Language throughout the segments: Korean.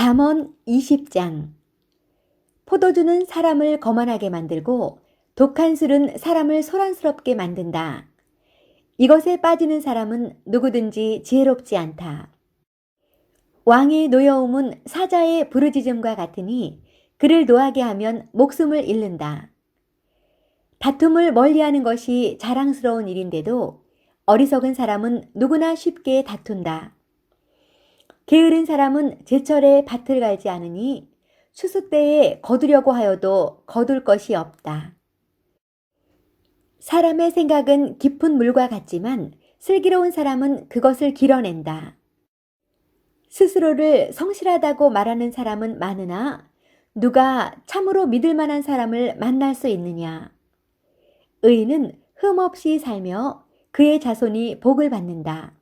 잠언 20장. 포도주는 사람을 거만하게 만들고 독한 술은 사람을 소란스럽게 만든다. 이것에 빠지는 사람은 누구든지 지혜롭지 않다. 왕의 노여움은 사자의 부르짖음과 같으니 그를 노하게 하면 목숨을 잃는다. 다툼을 멀리하는 것이 자랑스러운 일인데도 어리석은 사람은 누구나 쉽게 다툰다. 게으른 사람은 제철에 밭을 갈지 않으니 추수 때에 거두려고 하여도 거둘 것이 없다. 사람의 생각은 깊은 물과 같지만 슬기로운 사람은 그것을 길어낸다. 스스로를 성실하다고 말하는 사람은 많으나 누가 참으로 믿을 만한 사람을 만날 수 있느냐? 의인은 흠없이 살며 그의 자손이 복을 받는다.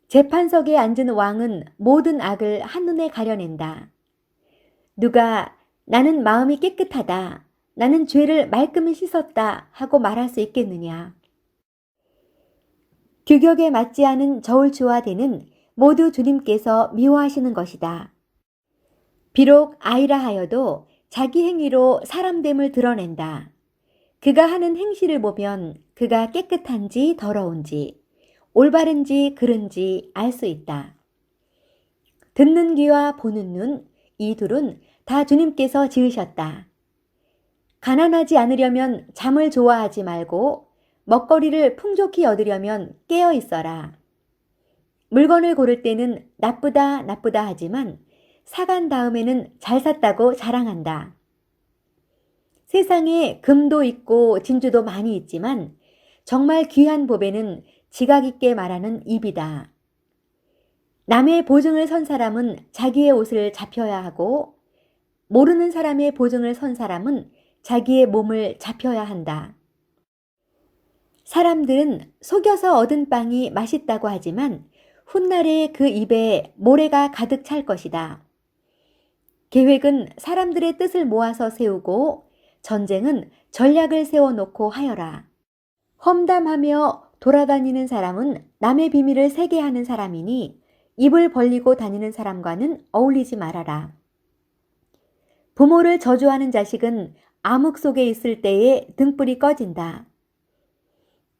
재판석에 앉은 왕은 모든 악을 한눈에 가려낸다. 누가 나는 마음이 깨끗하다, 나는 죄를 말끔히 씻었다 하고 말할 수 있겠느냐? 규격에 맞지 않은 저울추와 대는 모두 주님께서 미워하시는 것이다. 비록 아이라 하여도 자기 행위로 사람됨을 드러낸다. 그가 하는 행실을 보면 그가 깨끗한지 더러운지, 올바른지 그른지 알 수 있다. 듣는 귀와 보는 눈, 이 둘은 다 주님께서 지으셨다. 가난하지 않으려면 잠을 좋아하지 말고 먹거리를 풍족히 얻으려면 깨어 있어라. 물건을 고를 때는 나쁘다 나쁘다 하지만 사간 다음에는 잘 샀다고 자랑한다. 세상에 금도 있고 진주도 많이 있지만 정말 귀한 보배는 지각 있게 말하는 입이다. 남의 보증을 선 사람은 자기의 옷을 잡혀야 하고 모르는 사람의 보증을 선 사람은 자기의 몸을 잡혀야 한다. 사람들은 속여서 얻은 빵이 맛있다고 하지만 훗날에 그 입에 모래가 가득 찰 것이다. 계획은 사람들의 뜻을 모아서 세우고 전쟁은 전략을 세워놓고 하여라. 험담하며 돌아다니는 사람은 남의 비밀을 새게 하는 사람이니 입을 벌리고 다니는 사람과는 어울리지 말아라. 부모를 저주하는 자식은 암흑 속에 있을 때에 등불이 꺼진다.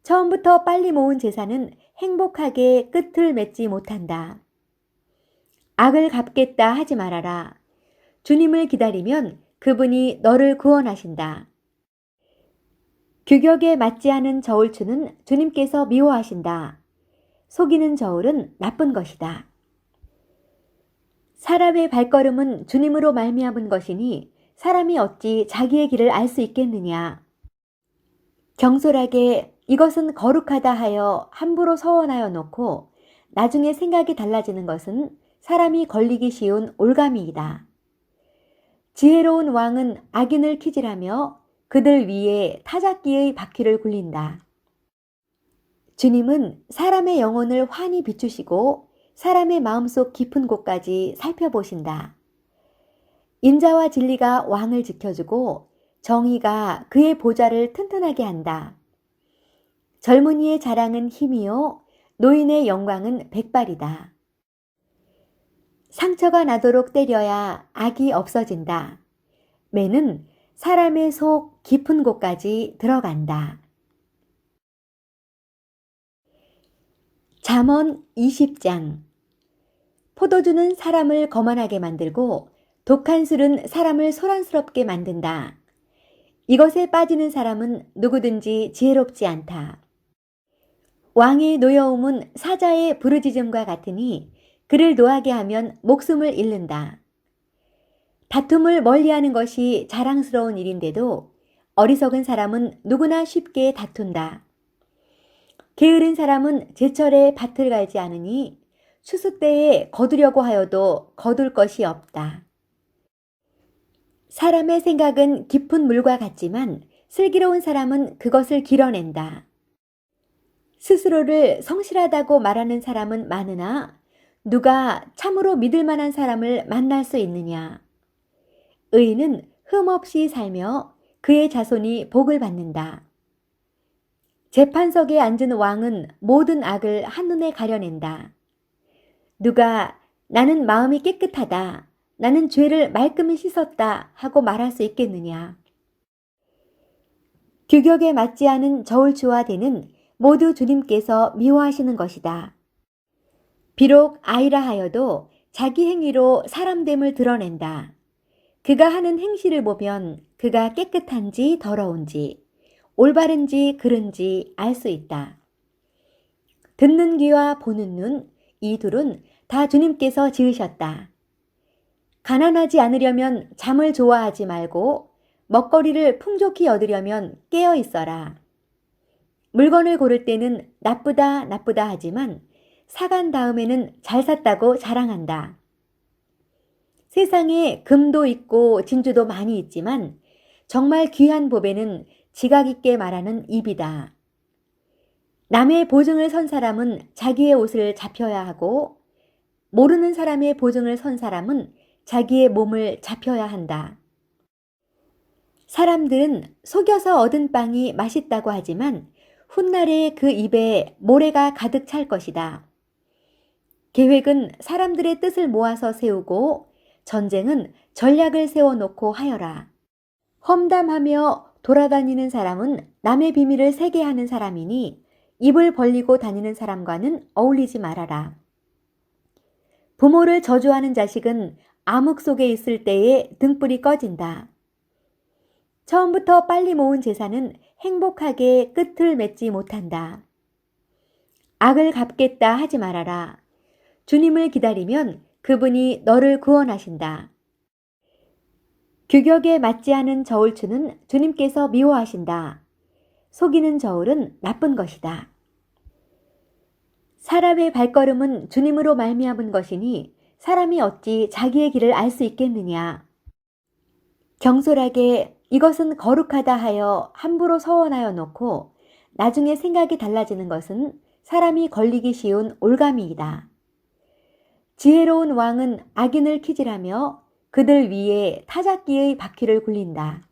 처음부터 빨리 모은 재산은 행복하게 끝을 맺지 못한다. 악을 갚겠다 하지 말아라. 주님을 기다리면 그분이 너를 구원하신다. 규격에 맞지 않은 저울추는 주님께서 미워하신다. 속이는 저울은 나쁜 것이다. 사람의 발걸음은 주님으로 말미암은 것이니 사람이 어찌 자기의 길을 알 수 있겠느냐. 경솔하게 이것은 거룩하다 하여 함부로 서원하여 놓고 나중에 생각이 달라지는 것은 사람이 걸리기 쉬운 올가미이다. 지혜로운 왕은 악인을 키질하며 그들 위에 타작기의 바퀴를 굴린다. 주님은 사람의 영혼을 환히 비추시고 사람의 마음속 깊은 곳까지 살펴보신다. 인자와 진리가 왕을 지켜주고 정의가 그의 보좌를 튼튼하게 한다. 젊은이의 자랑은 힘이요 노인의 영광은 백발이다. 상처가 나도록 때려야 악이 없어진다. 매는 사람의 속 깊은 곳까지 들어간다. 잠언 20장. 포도주는 사람을 거만하게 만들고 독한 술은 사람을 소란스럽게 만든다. 이것에 빠지는 사람은 누구든지 지혜롭지 않다. 왕의 노여움은 사자의 부르짖음과 같으니 그를 노하게 하면 목숨을 잃는다. 다툼을 멀리하는 것이 자랑스러운 일인데도 어리석은 사람은 누구나 쉽게 다툰다. 게으른 사람은 제철에 밭을 갈지 않으니 추수 때에 거두려고 하여도 거둘 것이 없다. 사람의 생각은 깊은 물과 같지만 슬기로운 사람은 그것을 길어낸다. 스스로를 성실하다고 말하는 사람은 많으나 누가 참으로 믿을 만한 사람을 만날 수 있느냐? 의인은 흠없이 살며 그의 자손이 복을 받는다. 재판석에 앉은 왕은 모든 악을 한눈에 가려낸다. 누가 나는 마음이 깨끗하다. 나는 죄를 말끔히 씻었다 하고 말할 수 있겠느냐. 규격에 맞지 않은 저울추와대는 모두 주님께서 미워하시는 것이다. 비록 아이라 하여도 자기 행위로 사람됨을 드러낸다. 그가 하는 행실을 보면 그가 깨끗한지 더러운지, 올바른지 그른지 알 수 있다. 듣는 귀와 보는 눈, 이 둘은 다 주님께서 지으셨다. 가난하지 않으려면 잠을 좋아하지 말고 먹거리를 풍족히 얻으려면 깨어 있어라. 물건을 고를 때는 나쁘다 나쁘다 하지만 사간 다음에는 잘 샀다고 자랑한다. 세상에 금도 있고 진주도 많이 있지만 정말 귀한 보배는 지각 있게 말하는 입이다. 남의 보증을 선 사람은 자기의 옷을 잡혀야 하고 모르는 사람의 보증을 선 사람은 자기의 몸을 잡혀야 한다. 사람들은 속여서 얻은 빵이 맛있다고 하지만 훗날에 그 입에 모래가 가득 찰 것이다. 계획은 사람들의 뜻을 모아서 세우고 전쟁은 전략을 세워놓고 하여라. 험담하며 돌아다니는 사람은 남의 비밀을 새게 하는 사람이니 입을 벌리고 다니는 사람과는 어울리지 말아라. 부모를 저주하는 자식은 암흑 속에 있을 때에 등불이 꺼진다. 처음부터 빨리 모은 재산은 행복하게 끝을 맺지 못한다. 악을 갚겠다 하지 말아라. 주님을 기다리면 그분이 너를 구원하신다. 규격에 맞지 않은 저울추는 주님께서 미워하신다. 속이는 저울은 나쁜 것이다. 사람의 발걸음은 주님으로 말미암은 것이니 사람이 어찌 자기의 길을 알 수 있겠느냐. 경솔하게 이것은 거룩하다 하여 함부로 서원하여 놓고 나중에 생각이 달라지는 것은 사람이 걸리기 쉬운 올가미이다. 지혜로운 왕은 악인을 키질하며 그들 위에 타작기의 바퀴를 굴린다.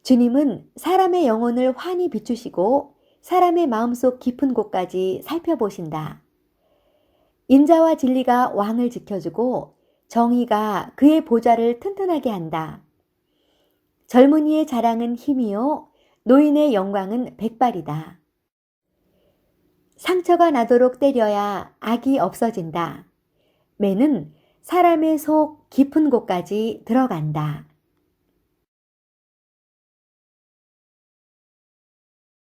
주님은 사람의 영혼을 환히 비추시고 사람의 마음속 깊은 곳까지 살펴보신다. 인자와 진리가 왕을 지켜주고 정의가 그의 보좌를 튼튼하게 한다. 젊은이의 자랑은 힘이요 노인의 영광은 백발이다. 상처가 나도록 때려야 악이 없어진다. 매는 사람의 속 깊은 곳까지 들어간다.